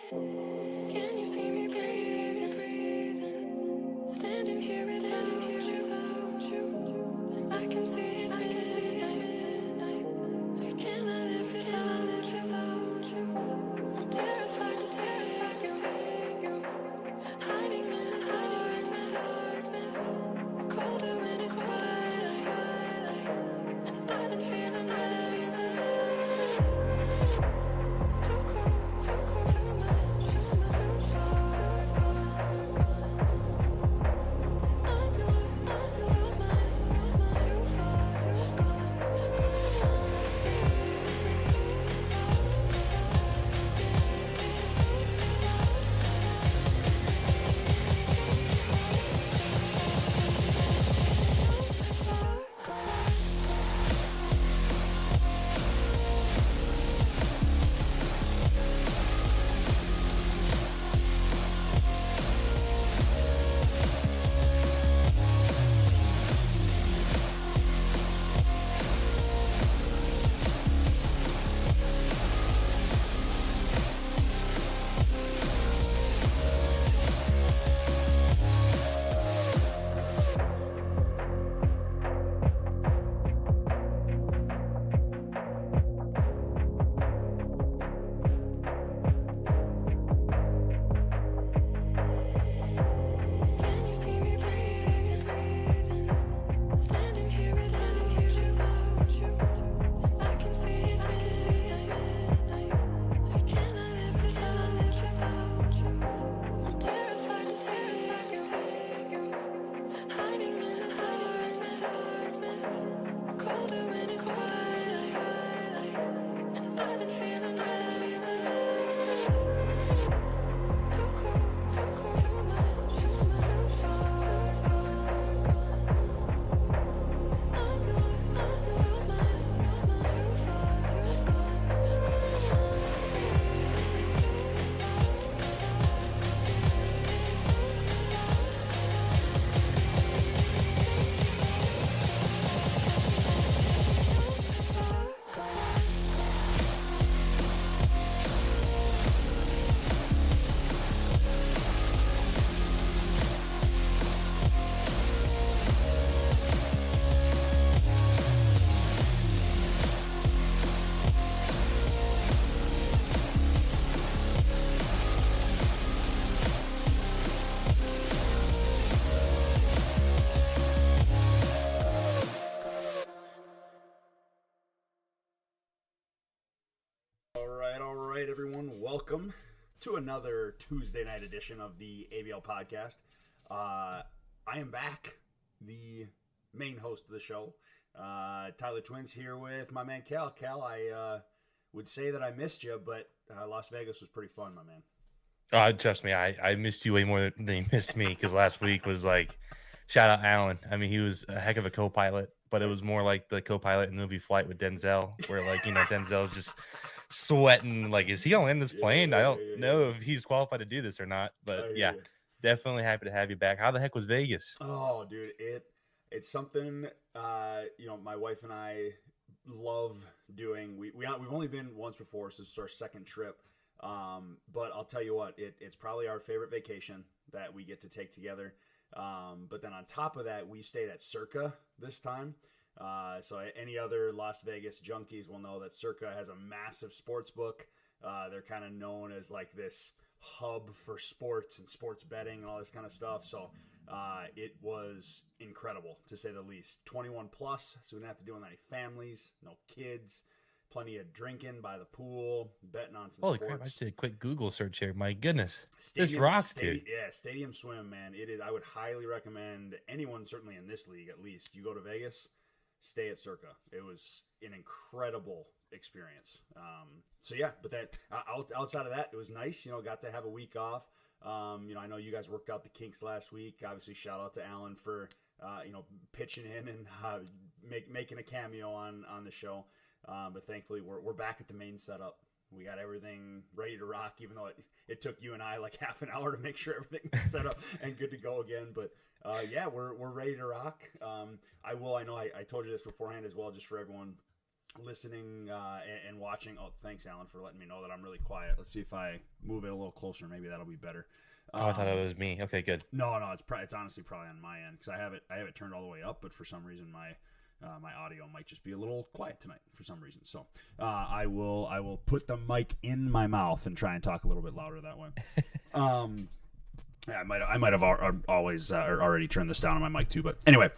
Can you see me breathing? Standing here without you. I can see it's midnight. I cannot live without you. I'm terrified to see you. Hiding in the darkness. Colder when it's twilight. And I've been feeling restless. Too close, too much, too far gone. I'm yours, you're mine, too far gone. I'm breathing too far gone. Can you see me breathing? Standing here without you. I can see it's midnight. I cannot live without you. I'm terrified to see you. Hiding in the darkness. Colder when it's twilight. And I've been feeling restless. Too close, too much, too far gone. I'm yours, you're mine, too far gone. I'm breathing too far gone. All right, everyone. Welcome to another Tuesday night edition of the ABL podcast. I am back, the main host of the show, Tyler Twins, here with my man Cal. Cal, I would say that I missed you, but Las Vegas was pretty fun, my man. Trust me, I missed you way more than you missed me because last week was like, shout out Alan. I mean, he was a heck of a co-pilot, but it was more like the co-pilot in the movie Flight with Denzel, where Denzel's just sweating. Like, is he gonna land this plane? I don't know if he's qualified to do this or not, but yeah, definitely happy to have you back. How the heck was Vegas? Oh, dude, it's something my wife and I love doing. We've only been once before, so this is our second trip. But I'll tell you what, it's probably our favorite vacation that we get to take together. But then on top of that, we stayed at Circa this time. So any other Las Vegas junkies will know that Circa has a massive sports book. They're kind of known as like this hub for sports and sports betting and all this kind of stuff. So it was incredible, to say the least. 21 plus, so we didn't have to deal with any families, no kids, plenty of drinking by the pool, betting on some Holy sports. crap! I just did a quick Google search here. My goodness, Stadium, this rocks, dude. Yeah, Stadium Swim, man. It is. I would highly recommend anyone, certainly in this league at least, you go to Vegas, stay at Circa. It was an incredible experience. So yeah, but that outside of that, it was nice. Got to have a week off. I know you guys worked out the kinks last week. Obviously, shout out to Alan for pitching in and making a cameo on the show. But thankfully, we're back at the main setup. We got everything ready to rock, even though it took you and I like half an hour to make sure everything was set up and good to go again. But yeah, we're ready to rock. I know I told you this beforehand as well, just for everyone. listening and watching. Oh, thanks, Alan, for letting me know that I'm really quiet. Let's see if I move it a little closer. Maybe that'll be better. Oh, I thought it was me. Okay, good. No, it's honestly probably on my end because I have it turned all the way up, but for some reason my audio might just be a little quiet tonight for some reason. So I will put the mic in my mouth and try and talk a little bit louder that way. Yeah, I might have always already turned this down on my mic too, but anyway,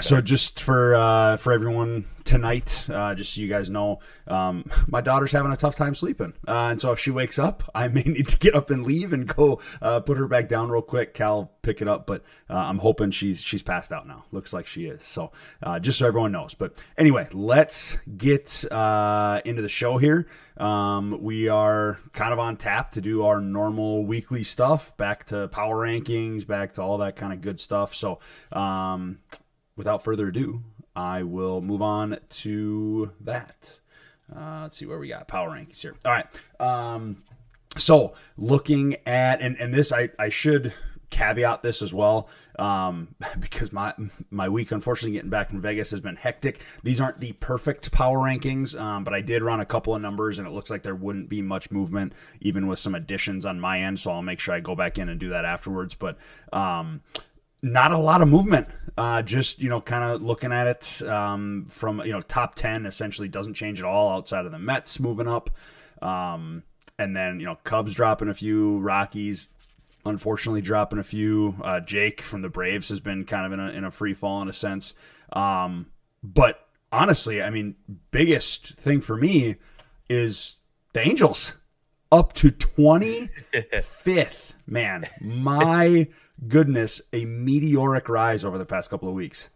So just for everyone tonight, just so you guys know, my daughter's having a tough time sleeping, and so if she wakes up, I may need to get up and leave and go put her back down real quick. Cal pick it up, but I'm hoping she's passed out now. Looks like she is. So just so everyone knows. But anyway, let's get into the show here. We are kind of on tap to do our normal weekly stuff, back to power rankings, back to all that kind of good stuff. So without further ado, I will move on to that. Let's see where we got power rankings here. All right. So looking at, and this, I should caveat this as well, because my week, unfortunately, getting back from Vegas has been hectic. These aren't the perfect power rankings, but I did run a couple of numbers, and it looks like there wouldn't be much movement, even with some additions on my end, so I'll make sure I go back in and do that afterwards. But not a lot of movement. Just, kind of looking at it from, top 10 essentially doesn't change at all outside of the Mets moving up. And then, Cubs dropping a few, Rockies unfortunately dropping a few. Jake from the Braves has been kind of in a free fall in a sense. But honestly, I mean, biggest thing for me is the Angels up to 25th. Man, my goodness, a meteoric rise over the past couple of weeks.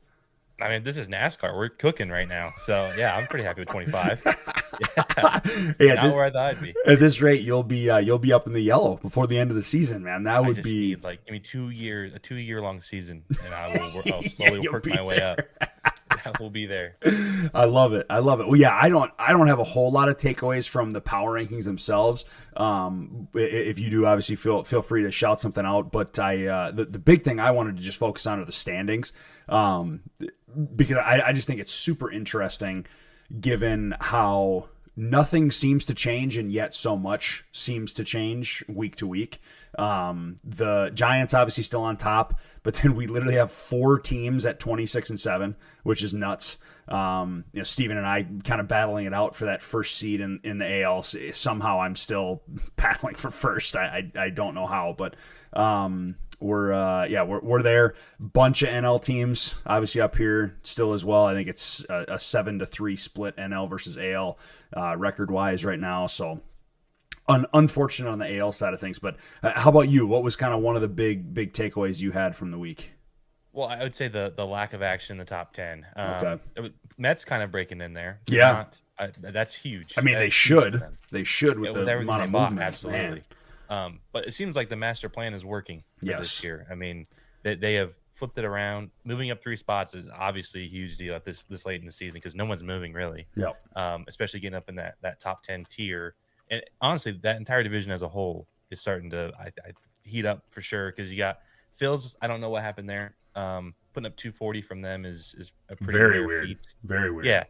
I mean, this is NASCAR. We're cooking right now. So, yeah, I'm pretty happy with 25. Yeah, not where I thought I'd be. At this rate, you'll be up in the yellow before the end of the season, man. That would be need, like, 2 years, a 2-year-long season, and I'll slowly work my way up. We'll be there. I love it. Well, yeah, I don't have a whole lot of takeaways from the power rankings themselves. If you do, obviously feel free to shout something out. But the big thing I wanted to just focus on are the standings, because I just think it's super interesting, given how nothing seems to change and yet so much seems to change week to week. The Giants obviously still on top, but then we literally have 4 teams at 26-7, which is nuts. Steven and I kind of battling it out for that first seed in the AL. Somehow I'm still battling for first. I don't know how, but we're there. Bunch of NL teams obviously up here still as well. I think it's a 7-3 split NL versus AL record wise right now. So unfortunate on the AL side of things, but how about you? What was kind of one of the big takeaways you had from the week? Well, I would say the lack of action in the top 10. Okay. Mets kind of breaking in there. Yeah. That's huge. I mean, they should with the everything amount of they bought, movement. absolutely. But it seems like the master plan is working for this year. I mean, they have flipped it around. Moving up 3 spots is obviously a huge deal at this late in the season, because no one's moving really. Yep. Especially getting up in that top 10 tier. And honestly, that entire division as a whole is starting to I heat up for sure, because you got Phils. I don't know what happened there. Putting up 240 from them is a pretty very rare weird. feat. Very weird. Yeah,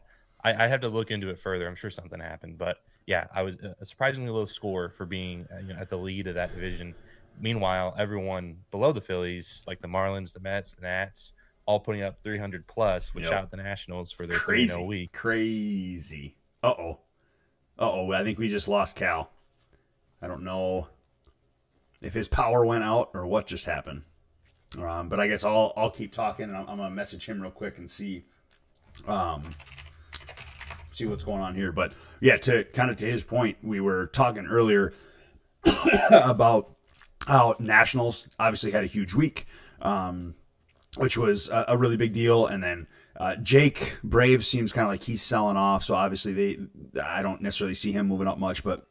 I have to look into it further. I'm sure something happened, but yeah, I was a surprisingly low score for being at the lead of that division. Meanwhile, everyone below the Phillies, like the Marlins, the Mets, the Nats, all putting up 300 plus, which out the Nationals for their 3-0 week. Crazy. Uh-oh. I think we just lost Cal. I don't know if his power went out or what just happened. But I guess I'll keep talking, and I'm gonna message him real quick and see what's going on here. But yeah, to his point, we were talking earlier about how Nationals obviously had a huge week, which was a really big deal. And then Jake Braves seems kind of like he's selling off, so obviously I don't necessarily see him moving up much. But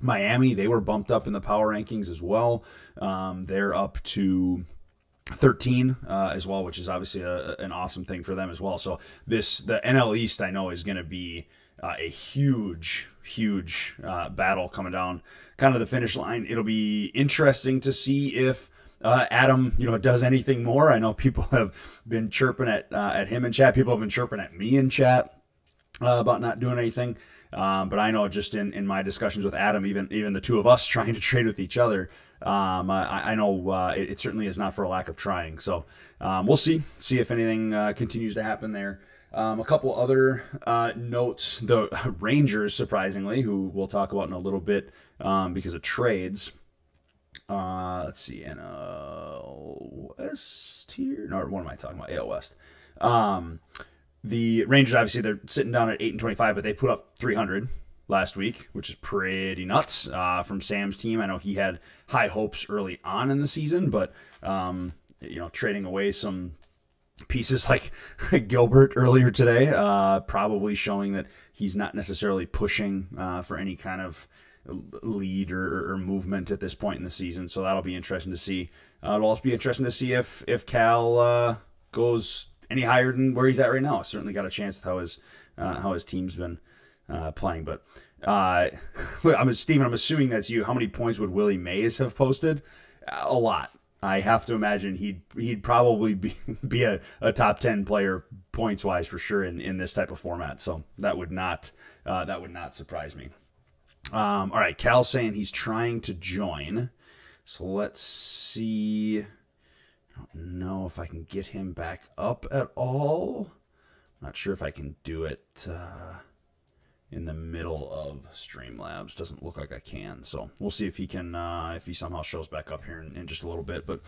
Miami, they were bumped up in the power rankings as well. They're up to 13 as well, which is obviously an awesome thing for them as well. So the NL East, I know, is going to be a huge battle coming down kind of the finish line. It'll be interesting to see if Adam, does anything more. I know people have been chirping at him in chat. People have been chirping at me in chat. about not doing anything. But I know just in my discussions with Adam, even the two of us trying to trade with each other, I know it certainly is not for a lack of trying. So we'll see if anything continues to happen there. A couple other notes: the Rangers, surprisingly, who we'll talk about in a little bit because of trades. Let's see, NL West here. No, what am I talking about? AL West. The Rangers, obviously, they're sitting down at 8-25, but they put up 300 last week, which is pretty nuts from Sam's team. I know he had high hopes early on in the season, but trading away some pieces like Gilbert earlier today, probably showing that he's not necessarily pushing for any kind of lead or movement at this point in the season. So that'll be interesting to see. It'll also be interesting to see if Cal goes any higher than where he's at right now. Certainly got a chance with how his team's been playing. But Steven, I'm assuming that's you. How many points would Willie Mays have posted? A lot. I have to imagine he'd probably be a top 10 player points wise for sure in this type of format. So that would not surprise me. All right, Cal's saying he's trying to join. So let's see. I don't know if I can get him back up at all. Not sure if I can do it in the middle of Streamlabs. Doesn't look like I can. So we'll see if he can, if he somehow shows back up here in just a little bit. But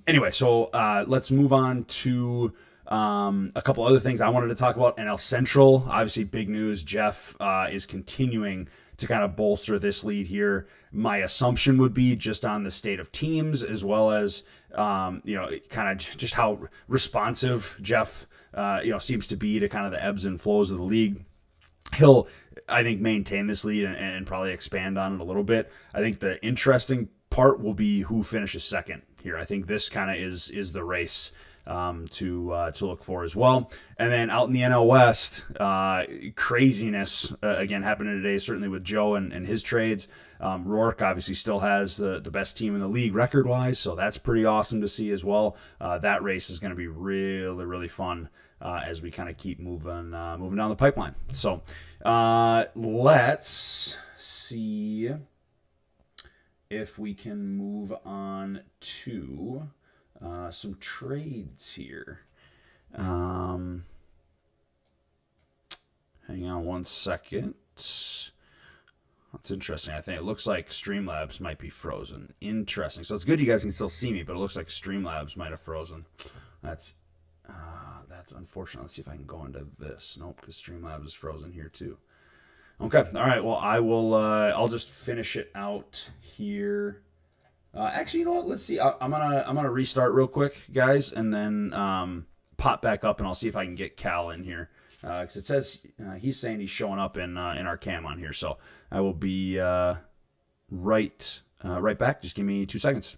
anyway, so let's move on to a couple other things I wanted to talk about. NL Central, obviously big news. Jeff is continuing to kind of bolster this lead here. My assumption would be just on the state of teams, as well as kind of just how responsive Jeff seems to be to kind of the ebbs and flows of the league. He'll, I think, maintain this lead and probably expand on it a little bit. I think the interesting part will be who finishes second here. I think this kind of is the race to look for as well. And then out in the NL West, craziness again happening today, certainly with Joe and his trades. Rourke obviously still has the best team in the league record wise, so that's pretty awesome to see as well. That race is going to be really, really fun as we kind of keep moving down the pipeline. So let's see if we can move on to some trades here. Hang on one second. That's interesting. I think it looks like Streamlabs might be frozen. Interesting. So it's good you guys can still see me, but it looks like Streamlabs might have frozen. That's unfortunate. Let's see if I can go into this. Nope, because Streamlabs is frozen here too. Okay. All right. Well, I will. I'll just finish it out here. Actually, you know what? Let's see. I'm gonna restart real quick, guys, and then pop back up, and I'll see if I can get Cal in here because it says he's saying he's showing up in our cam on here. So I will be right back. Just give me 2 seconds.